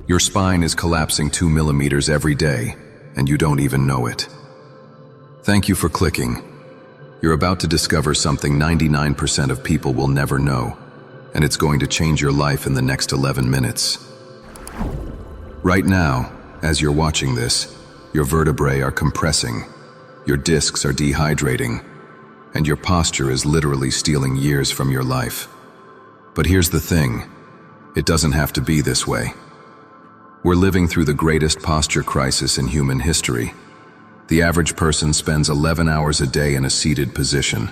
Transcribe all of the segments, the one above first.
Your spine is collapsing 2 millimeters every day, and you don't even know it. Thank you for clicking. You're about to discover something 99% of people will never know, and it's going to change your life in the next 11 minutes. Right now, as you're watching this, your vertebrae are compressing, your discs are dehydrating, and your posture is literally stealing years from your life. But here's the thing, it doesn't have to be this way. We're living through the greatest posture crisis in human history. The average person spends 11 hours a day in a seated position,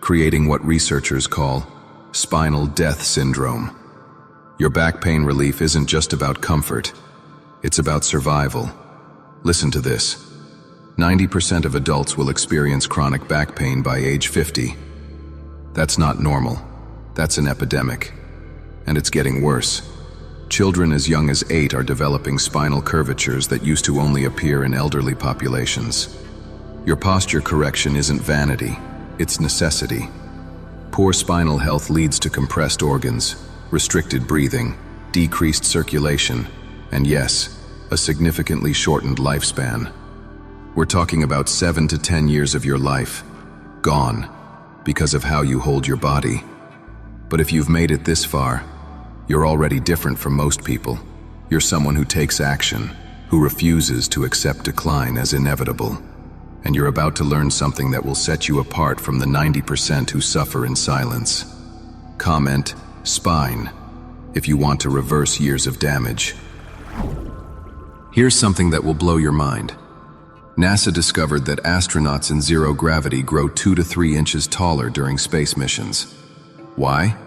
creating what researchers call spinal death syndrome. Your back pain relief isn't just about comfort, it's about survival. Listen to this. 90% of adults will experience chronic back pain by age 50. That's not normal. That's an epidemic. And it's getting worse. Children as young as 8 are developing spinal curvatures that used to only appear in elderly populations. Your posture correction isn't vanity, it's necessity. Poor spinal health leads to compressed organs, restricted breathing, decreased circulation, and yes, a significantly shortened lifespan. We're talking about 7 to 10 years of your life, gone, because of how you hold your body. But if you've made it this far, you're already different from most people. You're someone who takes action, who refuses to accept decline as inevitable. And you're about to learn something that will set you apart from the 90% who suffer in silence. Comment, spine, if you want to reverse years of damage. Here's something that will blow your mind. NASA discovered that astronauts in zero gravity grow 2 to 3 inches taller during space missions. Why?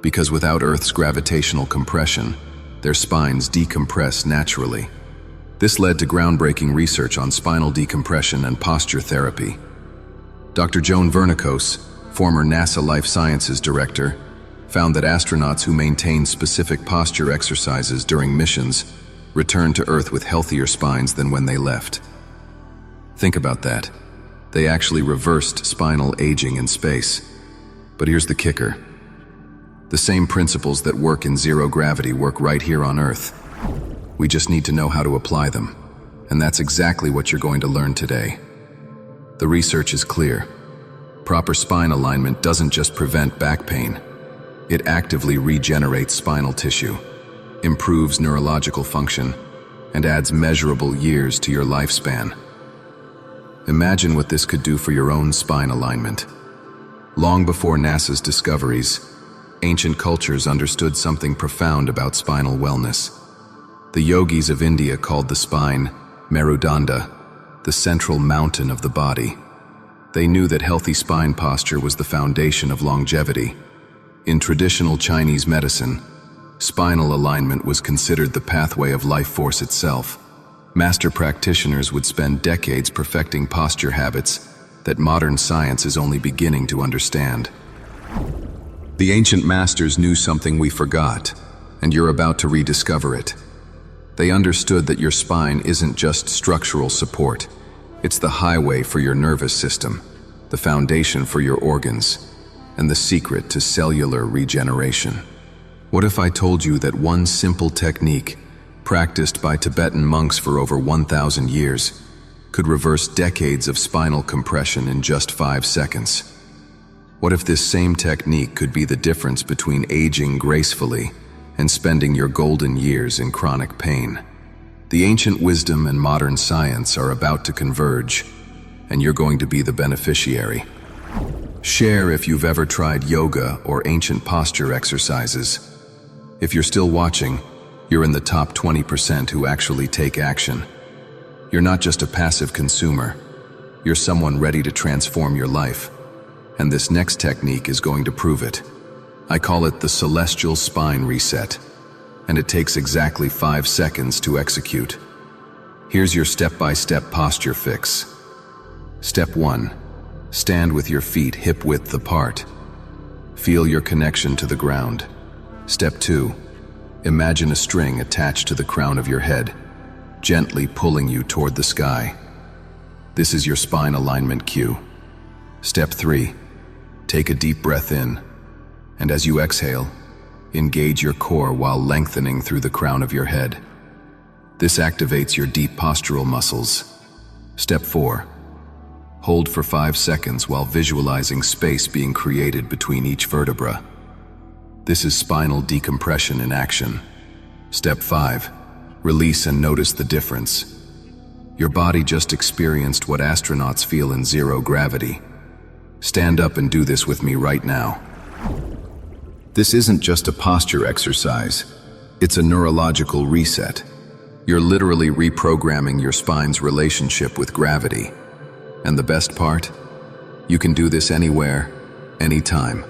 Because without Earth's gravitational compression, their spines decompress naturally. This led to groundbreaking research on spinal decompression and posture therapy. Dr. Joan Vernikos, former NASA Life Sciences director, found that astronauts who maintained specific posture exercises during missions returned to Earth with healthier spines than when they left. Think about that. They actually reversed spinal aging in space. But here's the kicker. The same principles that work in zero gravity work right here on Earth. We just need to know how to apply them. And that's exactly what you're going to learn today. The research is clear. Proper spine alignment doesn't just prevent back pain. It actively regenerates spinal tissue, improves neurological function, and adds measurable years to your lifespan. Imagine what this could do for your own spine alignment. Long before NASA's discoveries, ancient cultures understood something profound about spinal wellness. The yogis of India called the spine Merudanda, the central mountain of the body. They knew that healthy spine posture was the foundation of longevity. In traditional Chinese medicine, spinal alignment was considered the pathway of life force itself. Master practitioners would spend decades perfecting posture habits that modern science is only beginning to understand. The ancient masters knew something we forgot, and you're about to rediscover it. They understood that your spine isn't just structural support. It's the highway for your nervous system, the foundation for your organs, and the secret to cellular regeneration. What if I told you that one simple technique, practiced by Tibetan monks for over 1,000 years, could reverse decades of spinal compression in just 5 seconds? What if this same technique could be the difference between aging gracefully and spending your golden years in chronic pain? The ancient wisdom and modern science are about to converge, and you're going to be the beneficiary. Share if you've ever tried yoga or ancient posture exercises. If you're still watching, you're in the top 20% who actually take action. You're not just a passive consumer, you're someone ready to transform your life. And this next technique is going to prove it. I call it the celestial spine reset, and it takes exactly 5 seconds to execute. Here's your step-by-step posture fix. Step 1. Stand with your feet hip-width apart. Feel your connection to the ground. Step 2. Imagine a string attached to the crown of your head, gently pulling you toward the sky. This is your spine alignment cue. Step 3. Take a deep breath in, and as you exhale, engage your core while lengthening through the crown of your head. This activates your deep postural muscles. Step 4. Hold for 5 seconds while visualizing space being created between each vertebra. This is spinal decompression in action. Step 5. Release and notice the difference. Your body just experienced what astronauts feel in zero gravity. Stand up and do this with me right now. This isn't just a posture exercise. It's a neurological reset. You're literally reprogramming your spine's relationship with gravity. And the best part? You can do this anywhere, anytime,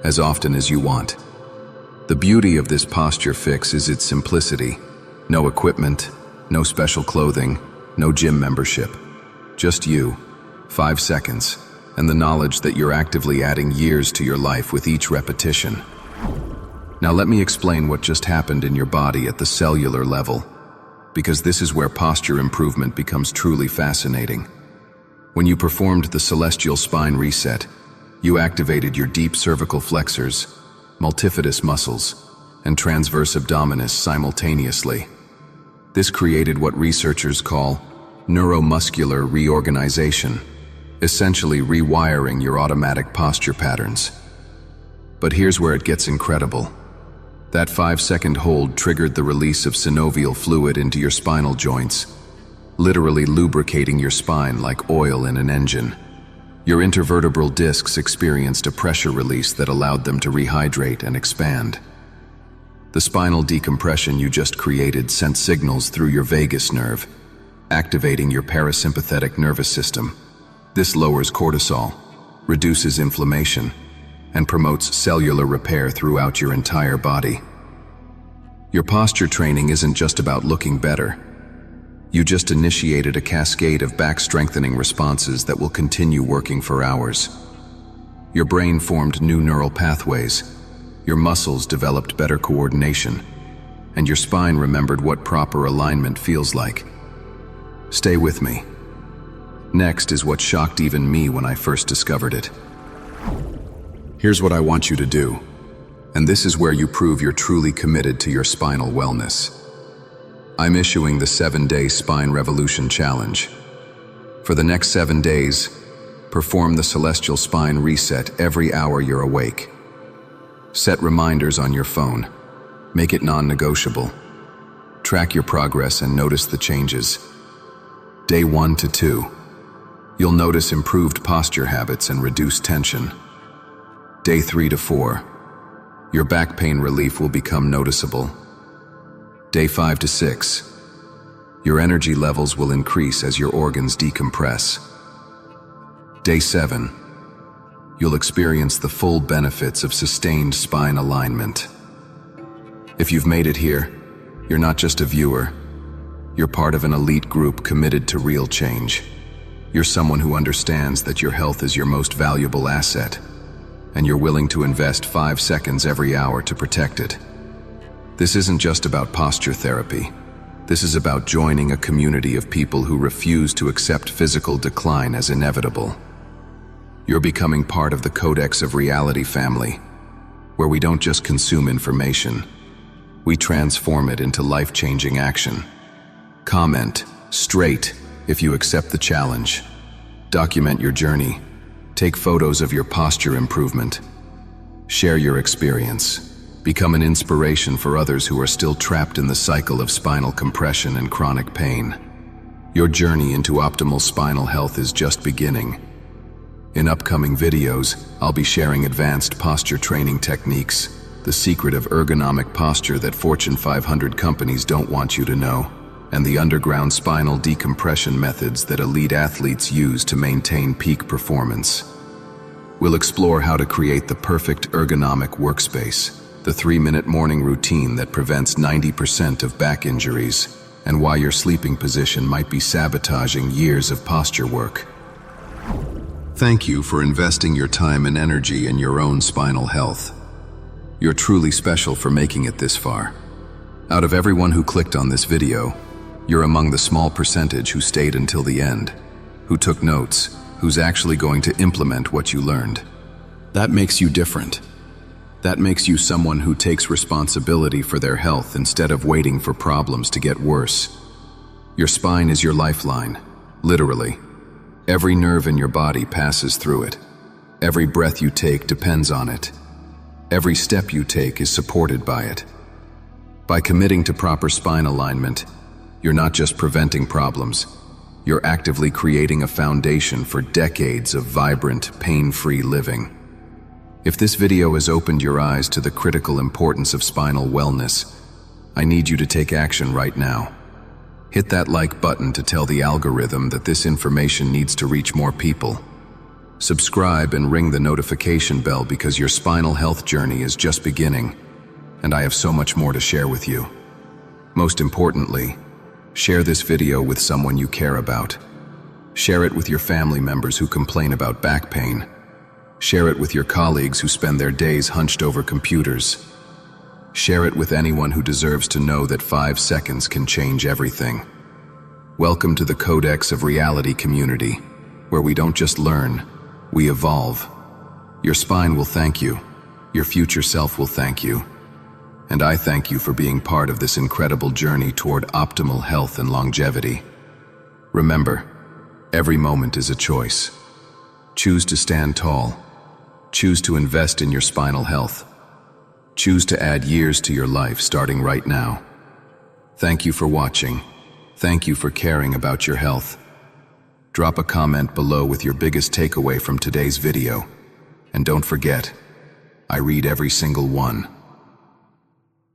as often as you want. The beauty of this posture fix is its simplicity. No equipment, no special clothing, no gym membership. Just you, 5 seconds, and the knowledge that you're actively adding years to your life with each repetition. Now let me explain what just happened in your body at the cellular level, because this is where posture improvement becomes truly fascinating. When you performed the celestial spine reset, you activated your deep cervical flexors, multifidus muscles, and transverse abdominis simultaneously. This created what researchers call neuromuscular reorganization, essentially rewiring your automatic posture patterns. But here's where it gets incredible. That 5-second hold triggered the release of synovial fluid into your spinal joints, literally lubricating your spine like oil in an engine. Your intervertebral discs experienced a pressure release that allowed them to rehydrate and expand. The spinal decompression you just created sent signals through your vagus nerve, activating your parasympathetic nervous system. This lowers cortisol, reduces inflammation, and promotes cellular repair throughout your entire body. Your posture training isn't just about looking better. You just initiated a cascade of back-strengthening responses that will continue working for hours. Your brain formed new neural pathways, your muscles developed better coordination, and your spine remembered what proper alignment feels like. Stay with me. Next is what shocked even me when I first discovered it. Here's what I want you to do, and this is where you prove you're truly committed to your spinal wellness. I'm issuing the 7-Day Spine Revolution Challenge. For the next 7 days, perform the Celestial Spine Reset every hour you're awake. Set reminders on your phone. Make it non-negotiable. Track your progress and notice the changes. Day 1 to 2. You'll notice improved posture habits and reduced tension. Day 3 to 4. Your back pain relief will become noticeable. Day 5 to 6. Your energy levels will increase as your organs decompress. Day 7. You'll experience the full benefits of sustained spine alignment. If you've made it here, you're not just a viewer. You're part of an elite group committed to real change. You're someone who understands that your health is your most valuable asset, and you're willing to invest 5 seconds every hour to protect it. This isn't just about posture therapy. This is about joining a community of people who refuse to accept physical decline as inevitable. You're becoming part of the Codex of Reality family, where we don't just consume information, we transform it into life-changing action. Comment straight if you accept the challenge. Document your journey. Take photos of your posture improvement. Share your experience. Become an inspiration for others who are still trapped in the cycle of spinal compression and chronic pain. Your journey into optimal spinal health is just beginning. In upcoming videos, I'll be sharing advanced posture training techniques, the secret of ergonomic posture that Fortune 500 companies don't want you to know, and the underground spinal decompression methods that elite athletes use to maintain peak performance. We'll explore how to create the perfect ergonomic workspace, the 3-minute morning routine that prevents 90% of back injuries, and why your sleeping position might be sabotaging years of posture work. Thank you for investing your time and energy in your own spinal health. You're truly special for making it this far. Out of everyone who clicked on this video, you're among the small percentage who stayed until the end, who took notes, who's actually going to implement what you learned. That makes you different. That makes you someone who takes responsibility for their health instead of waiting for problems to get worse. Your spine is your lifeline, literally. Every nerve in your body passes through it. Every breath you take depends on it. Every step you take is supported by it. By committing to proper spine alignment, you're not just preventing problems, you're actively creating a foundation for decades of vibrant, pain-free living. If this video has opened your eyes to the critical importance of spinal wellness, I need you to take action right now. Hit that like button to tell the algorithm that this information needs to reach more people. Subscribe and ring the notification bell because your spinal health journey is just beginning, and I have so much more to share with you. Most importantly, share this video with someone you care about. Share it with your family members who complain about back pain. Share it with your colleagues who spend their days hunched over computers. Share it with anyone who deserves to know that 5 seconds can change everything. Welcome to the Codex of Reality community, where we don't just learn, we evolve. Your spine will thank you. Your future self will thank you. And I thank you for being part of this incredible journey toward optimal health and longevity. Remember, every moment is a choice. Choose to stand tall. Choose to invest in your spinal health. Choose to add years to your life starting right now. Thank you for watching. Thank you for caring about your health. Drop a comment below with your biggest takeaway from today's video. And don't forget, I read every single one.